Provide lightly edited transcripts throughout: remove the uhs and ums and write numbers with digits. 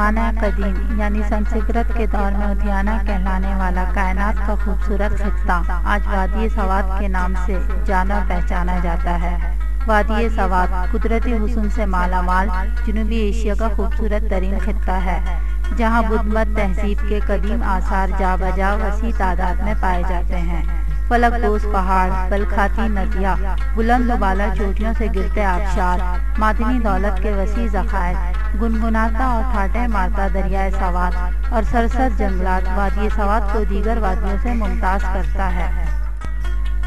زمانہ قدیم یعنی سنسکرت کے دور میں ادھیانہ کہلانے والا کائنات کا خوبصورت خطہ آج وادی سوات کے نام سے جانا پہچانا جاتا ہے۔ وادی سوات قدرتی حسن سے مالا مال جنوبی ایشیا کا خوبصورت ترین خطہ ہے، جہاں بدھ مت تہذیب کے قدیم آثار جا بجا وسیع تعداد میں پائے جاتے ہیں۔ فلک دوز پہاڑ، بلکھاتی ندیاں، بلند و بالا چوٹیوں سے گرتے آبشار، معدنی دولت کے وسیع ذخائر، گنگناتا اور ٹھاٹھیں مارتا دریائے سوات اور سرسبز جنگلات وادی سوات کو دیگر وادیوں سے ممتاز کرتا ہے۔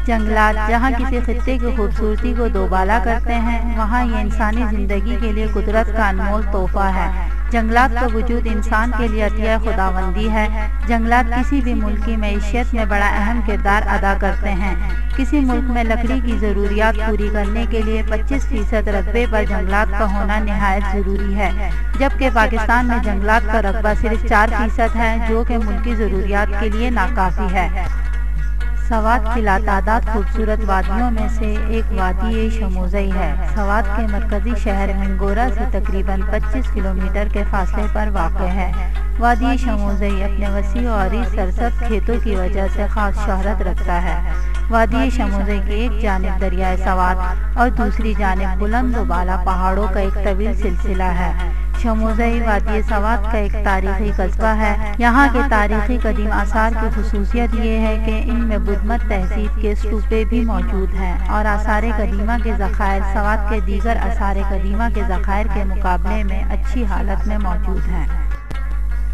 جنگلات جہاں کسی خطے کی خوبصورتی کو دوبالا کرتے ہیں، وہاں یہ انسانی زندگی کے لیے قدرت کا انمول تحفہ ہے۔ جنگلات کا وجود انسان کے لیے عطیہ خداوندی ہے۔ جنگلات کسی بھی ملک کی معیشت میں بڑا اہم کردار ادا کرتے ہیں۔ کسی ملک میں لکڑی کی ضروریات پوری کرنے کے لیے 25% رقبے پر جنگلات کا ہونا نہایت ضروری ہے، جبکہ پاکستان میں جنگلات کا رقبہ صرف 4% ہے، جو کہ ملکی ضروریات کے لیے ناکافی ہے۔ سوات کی لاتعداد خوبصورت وادیوں میں سے ایک وادی شموزئی ہے۔ سوات کے مرکزی شہر منگورا سے تقریباً 25 کلومیٹر کے فاصلے پر واقع ہے۔ وادی شموزئی اپنے وسیع و عریض سرسبز کھیتوں کی وجہ سے خاص شہرت رکھتا ہے۔ وادی شموزئی کی ایک جانب دریائے سوات اور دوسری جانب بلند و بالا پہاڑوں کا ایک طویل سلسلہ ہے۔ شموزئی وادی سوات کا ایک تاریخی قصبہ ہے۔ یہاں کے تاریخی قدیم آثار کی خصوصیت یہ ہے کہ ان میں بدھ مت تہذیب کے اسٹوپے بھی موجود ہیں اور آثار قدیمہ کے ذخائر سوات کے دیگر آثار قدیمہ کے ذخائر کے مقابلے میں اچھی حالت میں موجود ہیں۔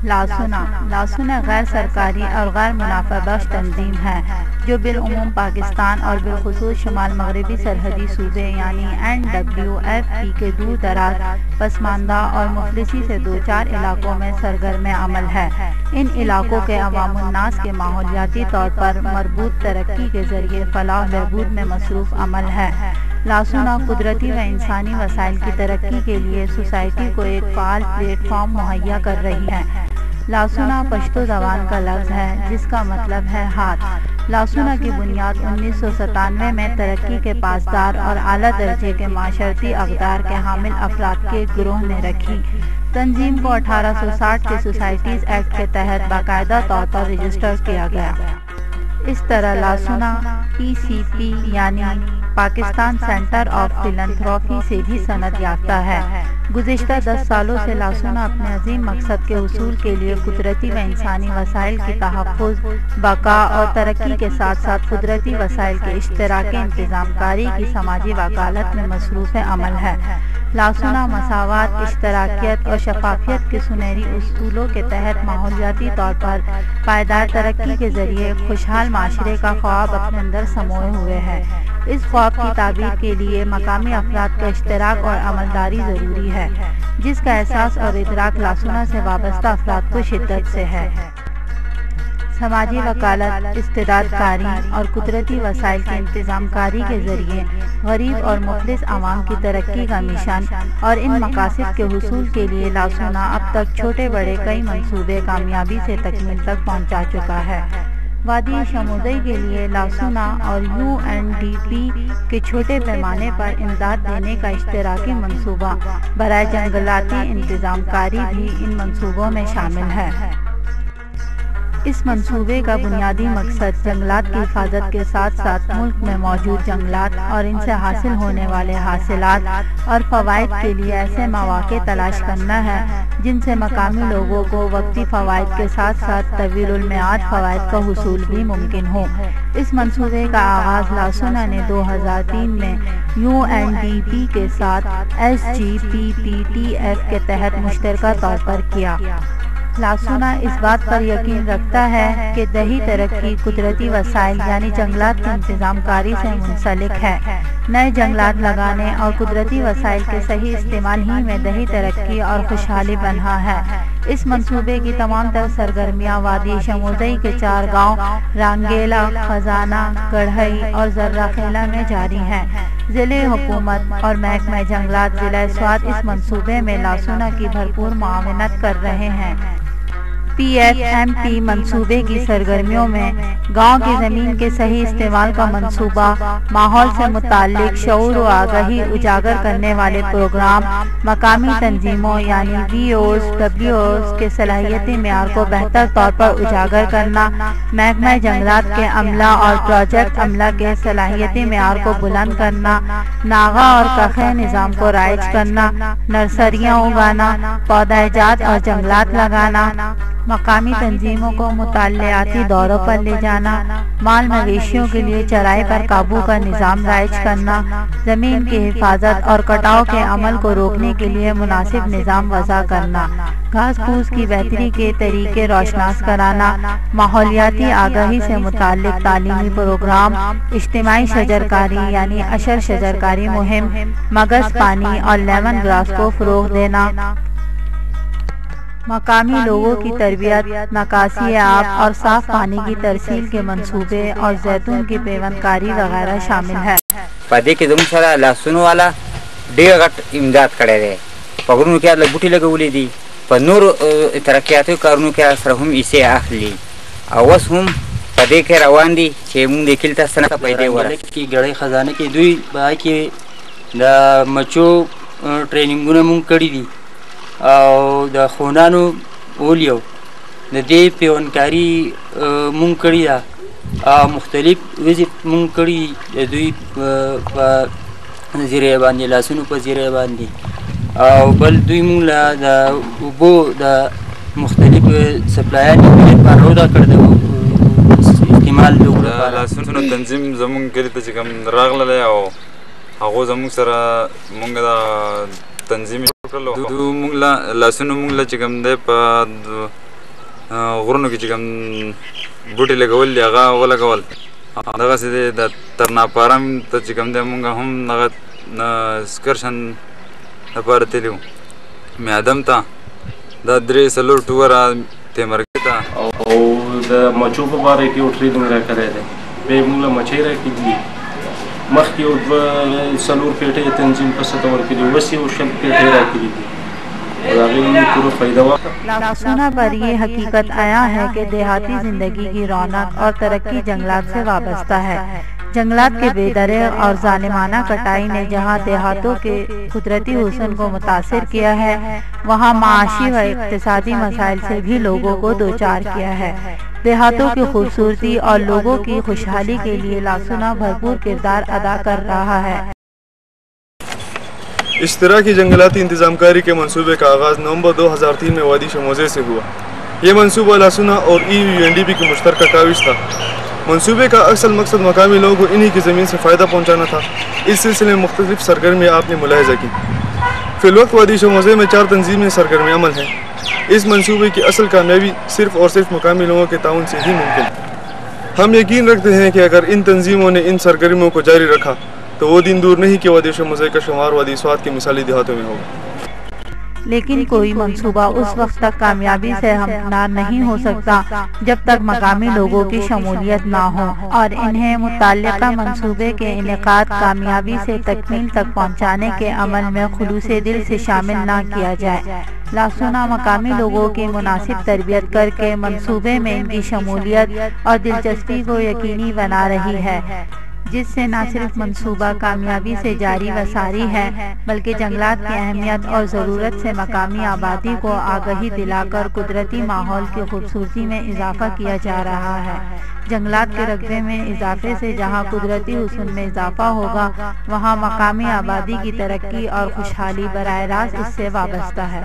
لاسونا لاسونا غیر سرکاری اور غیر منافع بخش تنظیم ہے جو بالعموم پاکستان اور بالخصوص شمال مغربی سرحدی صوبے یعنی NWFP کے دور دراز، پسماندہ اور مفلسی سے دوچار علاقوں میں سرگرم عمل ہے۔ ان علاقوں کے عوام الناس کے ماحولیاتی طور پر مربوط ترقی کے ذریعے فلاح و بہبود میں مصروف عمل ہے۔ لاسونا قدرتی و انسانی وسائل کی ترقی کے لیے سوسائٹی کو ایک فعال پلیٹ فارم مہیا کر رہی ہے۔ لاسونا پشتو زبان کا لفظ ہے جس کا مطلب ہے ہاتھ۔ لاسونا کی بنیاد 1997 میں ترقی کے پاسدار اور اعلیٰ درجے کے معاشرتی اقدار کے حامل افراد کے گروہ نے رکھی۔ تنظیم کو 1860 کے سوسائٹیز ایکٹ کے تحت باقاعدہ طور پر رجسٹر کیا گیا۔ اس طرح لاسونا PCP یعنی پاکستان سینٹر آف فلنتھروپی سے بھی سند یافتہ ہے۔ گزشتہ 10 سالوں سے لاسونا اپنے عظیم مقصد کے حصول کے لیے قدرتی و انسانی وسائل کی تحفظ، بقا اور ترقی کے ساتھ ساتھ قدرتی وسائل کے اشتراکی انتظام کاری کی سماجی وکالت میں مصروف عمل ہے۔ لاسونا مساوات، اشتراکیت اور شفافیت کے سنہری اصولوں کے تحت ماحولیاتی طور پر پائیدار ترقی کے ذریعے خوشحال معاشرے کا خواب اپنے اندر سموئے ہوئے ہے۔ اس خواب کی تعبیر کے لیے مقامی افراد کا اشتراک اور عملداری ضروری ہے، جس کا احساس اور ادراک لاسونا سے وابستہ افراد کو شدت سے ہے۔ سماجی وکالت، استعداد کاری اور قدرتی وسائل کی انتظام کاری کے ذریعے غریب اور مفلس عوام کی ترقی کا مشن اور ان مقاصد کے حصول کے لیے لاسونا اب تک چھوٹے بڑے کئی منصوبے کامیابی سے تکمیل تک پہنچا چکا ہے۔ وادی شموزئی کے لیے لاسونا اور UNDP کے چھوٹے پیمانے پر امداد دینے کا اشتراکی منصوبہ برائے جنگلاتی انتظام کاری بھی ان منصوبوں میں شامل ہے۔ اس منصوبے کا بنیادی مقصد جنگلات کی حفاظت کے ساتھ ساتھ ملک میں موجود جنگلات اور ان سے حاصل ہونے والے حاصلات اور فوائد کے لیے ایسے مواقع تلاش کرنا ہے جن سے مقامی لوگوں کو وقتی فوائد کے ساتھ ساتھ طویل المیعاد فوائد کا حصول بھی ممکن ہو۔ اس منصوبے کا آغاز لاسونا نے 2003 میں UNDP کے ساتھ SGPPTF کے تحت مشترکہ طور پر کیا۔ لاسونا اس بات پر یقین رکھتا ہے کہ دیہی ترقی قدرتی وسائل یعنی جنگلات کی انتظام کاری سے منسلک ہے۔ نئے جنگلات لگانے اور قدرتی وسائل کے صحیح استعمال ہی میں دیہی ترقی اور خوشحالی پنہاں ہے۔ اس منصوبے کی تمام تر سرگرمیاں وادی شموزئی کے 4 گاؤں رانگیلا، خزانہ، گڑھئی اور زرخیلہ میں جاری ہیں۔ ضلع حکومت اور محکمہ جنگلات ضلع سوات اس منصوبے میں لاسونا کی بھرپور معاونت کر رہے ہیں۔ PFMP منصوبے کی سرگرمیوں میں گاؤں کی زمین کے صحیح استعمال کا منصوبہ، ماحول سے متعلق شعور و آگاہی اجاگر کرنے والے پروگرام، مقامی تنظیموں یعنی VOs WOs کے صلاحیتی معیار کو بہتر طور پر اجاگر کرنا، محکمہ جنگلات کے عملہ اور پروجیکٹ عملہ کے صلاحیتی معیار کو بلند کرنا، ناغہ اور کخے نظام کو رائج کرنا، نرسریاں اگانا، پودہ جات اور جنگلات لگانا، مقامی تنظیموں کو مطالعاتی دوروں پر لے جانا، مال مویشیوں کے لیے چرائی پر قابو کا نظام رائج کرنا، زمین کی حفاظت اور کٹاؤ کے عمل کو روکنے کے لیے مناسب نظام وضع کرنا، گھاس پھوس کی بہتری کے طریقے روشناس کرانا، ماحولیاتی آگاہی سے متعلق تعلیمی پروگرام، اجتماعی شجرکاری یعنی اشر شجرکاری مہم، مگس پانی اور لیمن گراس کو فروغ دینا، مقامی لوگوں کی تربیت، نکاسی آب اور صاف پانی کی ترسیل کے منصوبے اور زیتون کی پیوند کاری وغیرہ شامل ہے۔ پدې کې زموږ سره لاسونو والا ډېر غټ امداد کړی دی، په غرونو کې لږ بوټي لګولي دي، په نورو ترقیاتي کارونو کې سره هم حصې اخلي او اوس هم په دې کې روان دي چې موږ د کلي ته څه نه پیدا ورکړي کې ګړۍ خزانه کې دوی په کې د مچو ټریننګونه موږ کړي دي او د خونانو اولیو د دې پیوندکاري مونږ کړې ده او مختلف وزټ مونږ کړي د دوی په ذریعه باندې لاسونو په ذریعه باندې او بل دوی مونږ له د اوبو د مختلف سپلایانو لپاره وضع کړی د استعمال د اوبو لپاره لاسونو تنظیم زمونږ کلي ته چې کوم راغلی او هغو زمونږ سره مونږ د تنظیم مونږ لاسونو مونږ له چې کوم دی په غرونو کې چې کوم بوټي لګول دي هغه ولګول، دغسې دی د ترناپارم ته چې کوم دی مونږ هم دغه اسکرشن لپاره تللي وو، میادم ته دا 3-4 ټوره تیمرګي ته او د مچو په باره کې یو ټریننګ راکړی دی، بیا یې مونږ له مچۍ راکړي دي، مخکې یو 2-4 پیټۍ تنظیم په سطح ورکړي، اوس یې 20 پیټۍ راکړي دي اور آگے میں پورا فائدہ ہوا۔ لاسونا پر یہ حقیقت آیا ہے کہ دیہاتی زندگی کی رونق اور ترقی جنگلات سے وابستہ ہے۔ جنگلات کے بے درے اور ظالمانہ کٹائی نے جہاں دیہاتوں کے قدرتی حسن کو متاثر کیا ہے، وہاں معاشی و اقتصادی مسائل سے بھی لوگوں کو دوچار کیا ہے۔ دیہاتوں کی خوبصورتی اور لوگوں کی خوشحالی کے لیے لاسونا بھرپور کردار ادا کر رہا ہے۔ اشتراکی جنگلاتی انتظام کاری کے منصوبے کا آغاز نومبر 2003 میں وادی شموزے سے ہوا۔ یہ منصوبہ لاسونا اور UNDP کی مشترکہ کاوش تھا۔ منصوبے کا اصل مقصد مقامی لوگوں کو انہی کی زمین سے فائدہ پہنچانا تھا۔ اس سلسلے میں مختلف سرگرمیاں آپ نے ملاحظہ کی۔ فی الوقت وادی شموزے میں 4 تنظیمی سرگرمی عمل ہیں۔ اس منصوبے کی اصل کامیابی صرف اور صرف مقامی لوگوں کے تعاون سے ہی ممکن ہے۔ ہم یقین رکھتے ہیں کہ اگر ان تنظیموں نے ان سرگرمیوں کو جاری رکھا تو وہ دن دور نہیں کہ وادی شموزے کا شمار وادی سوات کے مثالی دیہاتوں میں ہوگا۔ لیکن کوئی منصوبہ اس وقت تک کامیابی سے ہمکنار نہیں ہو سکتا جب تک مقامی لوگوں کی شمولیت نہ ہو اور انہیں متعلقہ منصوبے کے انعقاد کامیابی سے تکمیل تک پہنچانے کے عمل میں خلوص دل سے شامل نہ کیا جائے۔ لاسونا مقامی لوگوں کی مناسب تربیت کر کے منصوبے میں ان کی شمولیت اور دلچسپی کو یقینی بنا رہی ہے، جس سے نہ صرف منصوبہ کامیابی سے جاری و ساری ہے بلکہ جنگلات کی اہمیت اور ضرورت سے مقامی آبادی کو آگاہی دلا کر قدرتی ماحول کی خوبصورتی میں اضافہ کیا جا رہا ہے۔ جنگلات کے رقبے میں اضافے سے جہاں قدرتی حسن میں اضافہ ہوگا، وہاں مقامی آبادی کی ترقی اور خوشحالی براہ راست اس سے وابستہ ہے۔